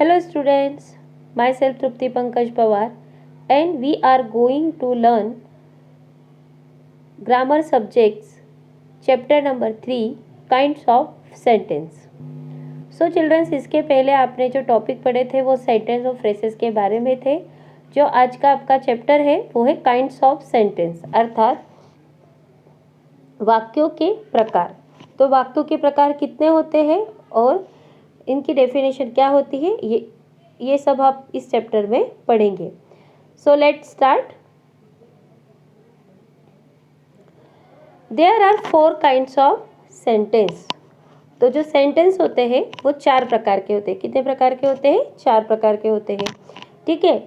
Hello students, myself Trupti Pankaj Pawar and we are going to learn grammar subjects chapter number 3 kinds of sentence. So children, इसके पहले आपने जो topic पढ़े थे वो sentence और फ्रेसेस के बारे में थे। जो आज का आपका चैप्टर है वो है काइंड्स ऑफ सेंटेंस अर्थात वाक्यों के प्रकार। तो वाक्यों के प्रकार कितने होते हैं और इनकी डेफिनेशन क्या होती है, ये सब आप इस चैप्टर में पढ़ेंगे। So let's start. There are 4 kinds of sentence. तो जो सेंटेंस होते हैं वो 4 प्रकार के होते हैं। कितने प्रकार के होते हैं? 4 प्रकार के होते हैं। ठीक है,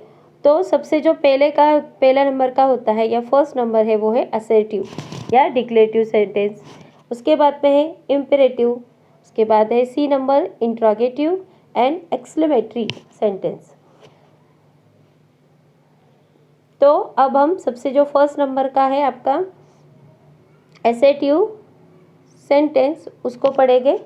तो सबसे जो पहला नंबर का होता है या फर्स्ट नंबर है वो है असर्टिव या डिक्लेरेटिव सेंटेंस। उसके बाद में है इम्पेरेटिव, उसके बाद है C number interrogative and exclamatory sentence. तो अब हम सबसे जो फर्स्ट नंबर का है आपका असर्टिव सेंटेंस उसको पढ़ेंगे।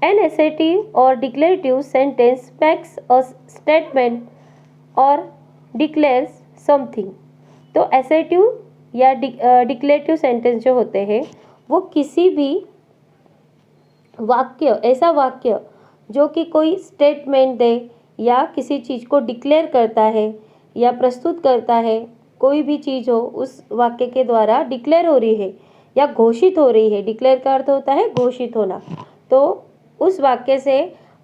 An assertive or declarative sentence makes a statement or declares something। तो assertive या डिक्लेरेटिव सेंटेंस जो होते हैं वो किसी भी वाक्य, ऐसा वाक्य जो कि कोई स्टेटमेंट दे या किसी चीज़ को डिक्लेयर करता है या प्रस्तुत करता है, कोई भी चीज़ हो उस वाक्य के द्वारा डिक्लेयर हो रही है या घोषित हो रही है। डिक्लेयर का अर्थ होता है घोषित होना। तो उस वाक्य से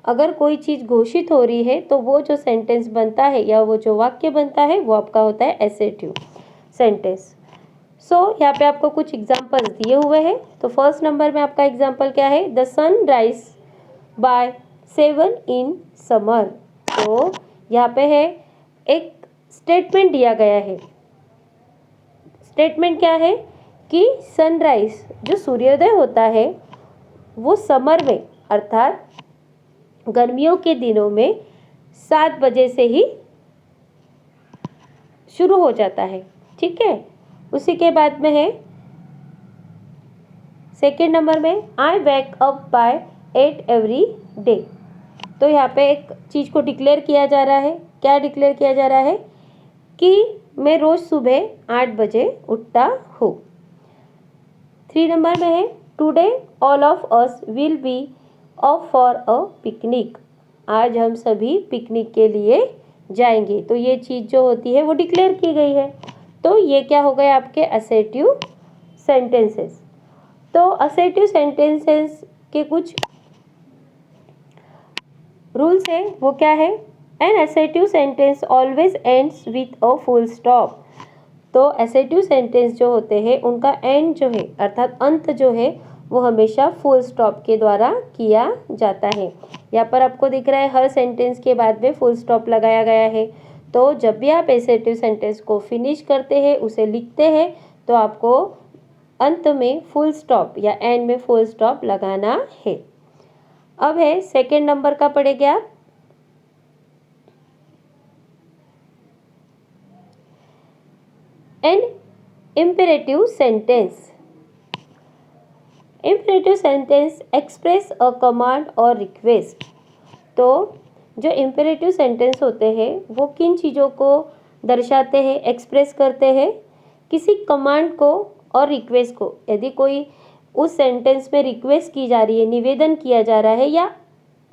अगर कोई चीज़ घोषित हो रही है तो वो जो सेंटेंस बनता है या वो जो वाक्य बनता है वो आपका होता है असर्टिव सेंटेंस। सो यहाँ पे आपको कुछ एग्जांपल्स दिए हुए हैं। तो फर्स्ट नंबर में आपका एग्जांपल क्या है? The sun rise by 7 in summer. तो यहाँ पे है एक स्टेटमेंट दिया गया है। स्टेटमेंट क्या है कि सनराइज जो सूर्योदय होता है वो समर में अर्थात गर्मियों के दिनों में 7 बजे से ही शुरू हो जाता है। ठीक है, उसी के बाद में है सेकेंड नंबर में I wake up by 8 every day. तो यहाँ पे एक चीज़ को डिक्लेयर किया जा रहा है। क्या डिक्लेयर किया जा रहा है? कि मैं रोज़ सुबह 8 बजे उठता हूँ। 3 नंबर में है today all of us will be of for a picnic. आज हम सभी पिकनिक के लिए जाएंगे। तो ये चीज़ जो होती है वो डिक्लेयर की गई है। तो ये क्या हो गए आपके असर्टिव सेंटेंसेस। तो असर्टिव सेंटेंसेस के कुछ रूल्स है, वो क्या है? An assertive sentence always ends with a full stop. तो असर्टिव सेंटेंस जो होते हैं उनका एंड जो है अर्थात अंत जो है वो हमेशा फुल स्टॉप के द्वारा किया जाता है। यहाँ पर आपको दिख रहा है हर सेंटेंस के बाद में फुल स्टॉप लगाया गया है। तो जब भी आप असर्टिव सेंटेंस को फिनिश करते हैं, उसे लिखते हैं, तो आपको अंत में फुल स्टॉप या एंड में फुल स्टॉप लगाना है। अब है सेकेंड नंबर का पढ़ेंगे आप। An imperative sentence. Imperative sentence express a command और रिक्वेस्ट। तो जो इम्पेरेटिव सेंटेंस होते हैं वो किन चीज़ों को दर्शाते हैं, एक्सप्रेस करते हैं? किसी कमांड को और रिक्वेस्ट को। यदि कोई उस सेंटेंस में रिक्वेस्ट की जा रही है, निवेदन किया जा रहा है या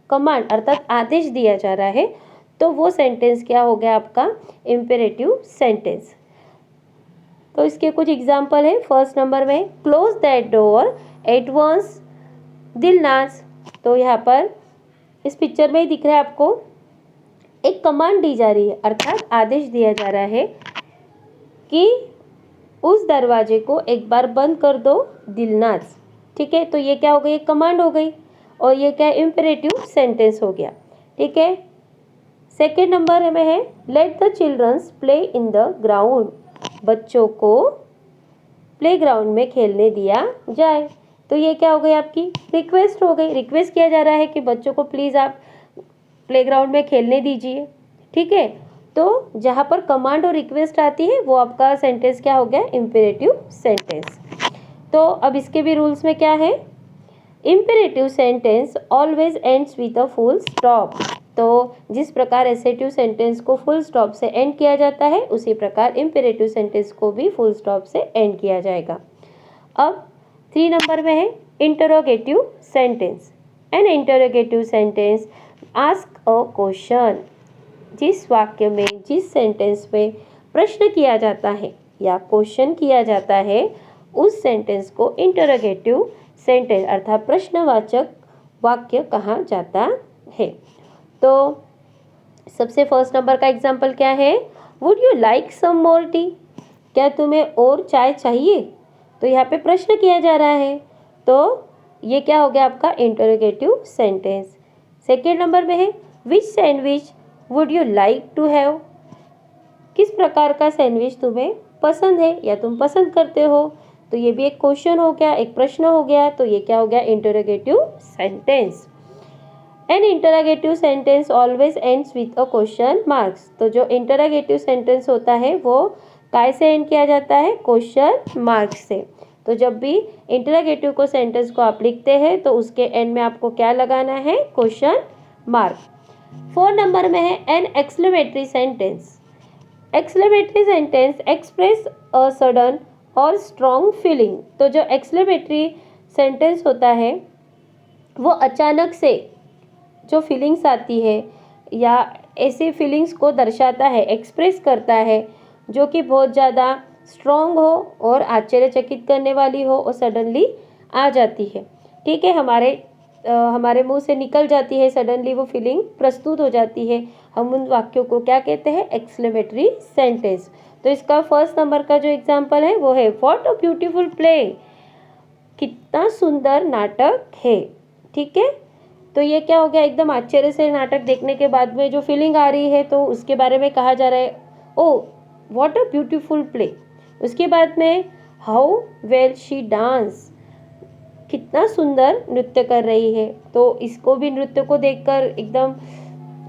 कमांड अर्थात आदेश दिया जा रहा है, तो वो सेंटेंस क्या हो गया आपका? Imperative sentence. तो इसके कुछ एग्जाम्पल है। फर्स्ट नंबर में close that door at once Dilnaz. तो यहाँ पर इस पिक्चर में ही दिख रहा है आपको, एक कमांड दी जा रही है अर्थात आदेश दिया जा रहा है कि उस दरवाजे को एक बार बंद कर दो दिलनाज। ठीक है, तो ये क्या हो गई? एक कमांड हो गई और ये क्या? इम्पेरेटिव सेंटेंस हो गया। ठीक है, सेकेंड नंबर में है let the childrens play in the ground. बच्चों को प्लेग्राउंड में खेलने दिया जाए। तो ये क्या हो गई? आपकी रिक्वेस्ट हो गई। रिक्वेस्ट किया जा रहा है कि बच्चों को प्लीज़ आप प्लेग्राउंड में खेलने दीजिए। ठीक है, तो जहाँ पर कमांड और रिक्वेस्ट आती है वो आपका सेंटेंस क्या हो गया? Imperative sentence. तो अब इसके भी रूल्स में क्या है? Imperative sentence always ends with a full stop. तो जिस प्रकार एसेटिव सेंटेंस को फुल स्टॉप से एंड किया जाता है, उसी प्रकार इम्पेरेटिव सेंटेंस को भी फुल स्टॉप से एंड किया जाएगा। अब 3 नंबर में है interrogative sentence. An interrogative sentence ask a question. जिस वाक्य में, जिस सेंटेंस में प्रश्न किया जाता है या क्वेश्चन किया जाता है, उस सेंटेंस को इंटरोगेटिव सेंटेंस अर्थात प्रश्नवाचक वाक्य कहा जाता है। तो सबसे फर्स्ट नंबर का एग्जाम्पल क्या है? Would you like some more tea? क्या तुम्हें और चाय चाहिए? तो यहाँ पे प्रश्न किया जा रहा है, तो ये क्या हो गया आपका इंटरोगेटिव सेंटेंस। सेकेंड नंबर में है which sandwich would you like to have? किस प्रकार का सैंडविच तुम्हें पसंद है या तुम पसंद करते हो? तो ये भी एक क्वेश्चन हो गया, एक प्रश्न हो गया, तो ये क्या हो गया interrogative sentence. An interrogative sentence always ends with a question marks. तो जो इंटरोगेटिव सेंटेंस होता है वो काय से एंड किया जाता है? क्वेश्चन मार्क से। तो जब भी इंटरोगेटिव को सेंटेंस को आप लिखते हैं तो उसके एंड में आपको क्या लगाना है? Question mark. 4 नंबर में है an exclamatory sentence. Exclamatory sentence express a sudden और स्ट्रॉन्ग फीलिंग। तो जो एक्सक्लेमेटरी सेंटेंस होता है वो अचानक से जो फीलिंग्स आती है या ऐसी फीलिंग्स को दर्शाता है, एक्सप्रेस करता है, जो कि बहुत ज़्यादा स्ट्रॉन्ग हो और आश्चर्यचकित करने वाली हो और सडनली आ जाती है। ठीक है, हमारे मुंह से निकल जाती है, सडनली वो फीलिंग प्रस्तुत हो जाती है। हम उन वाक्यों को क्या कहते हैं? Exclamatory sentence. तो इसका फर्स्ट नंबर का जो एग्जाम्पल है वो है व्हाट अ ब्यूटीफुल प्ले। कितना सुंदर नाटक है। ठीक है, तो ये क्या हो गया? एकदम आश्चर्य से नाटक देखने के बाद में जो फीलिंग आ रही है तो उसके बारे में कहा जा रहा है, oh what a beautiful play. उसके बाद में हाउ वेल शी डांस। कितना सुंदर नृत्य कर रही है। तो इसको भी नृत्य को देखकर एकदम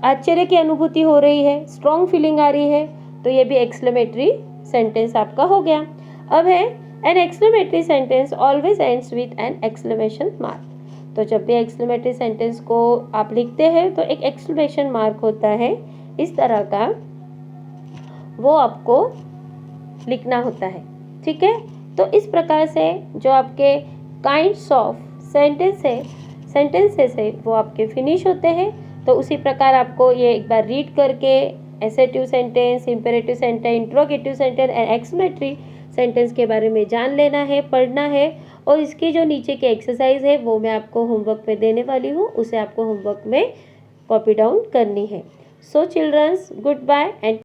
आश्चर्य की अनुभूति हो रही है, स्ट्रॉन्ग फीलिंग आ रही है, तो ये भी एक्सक्लेमेटरी सेंटेंस आपका हो गया। अब है an exclamatory sentence always ends with an exclamation mark. तो जब भी एक्सक्लेमेटरी सेंटेंस को आप लिखते हैं तो एक एक्सक्लेमेशन मार्क होता है, इस तरह का वो आपको लिखना होता है। ठीक है, तो इस प्रकार से जो आपके काइंड्स ऑफ सेंटेंसेस है वो आपके फिनिश होते हैं। तो उसी प्रकार आपको ये एक बार रीड करके assertive sentence, imperative sentence, interrogative sentence and exclamatory sentence के बारे में जान लेना है, पढ़ना है। और इसकी जो नीचे की एक्सरसाइज है वो मैं आपको होमवर्क में देने वाली हूँ, उसे आपको होमवर्क में कॉपी डाउन करनी है। सो चिल्ड्रंस, गुड बाय एंड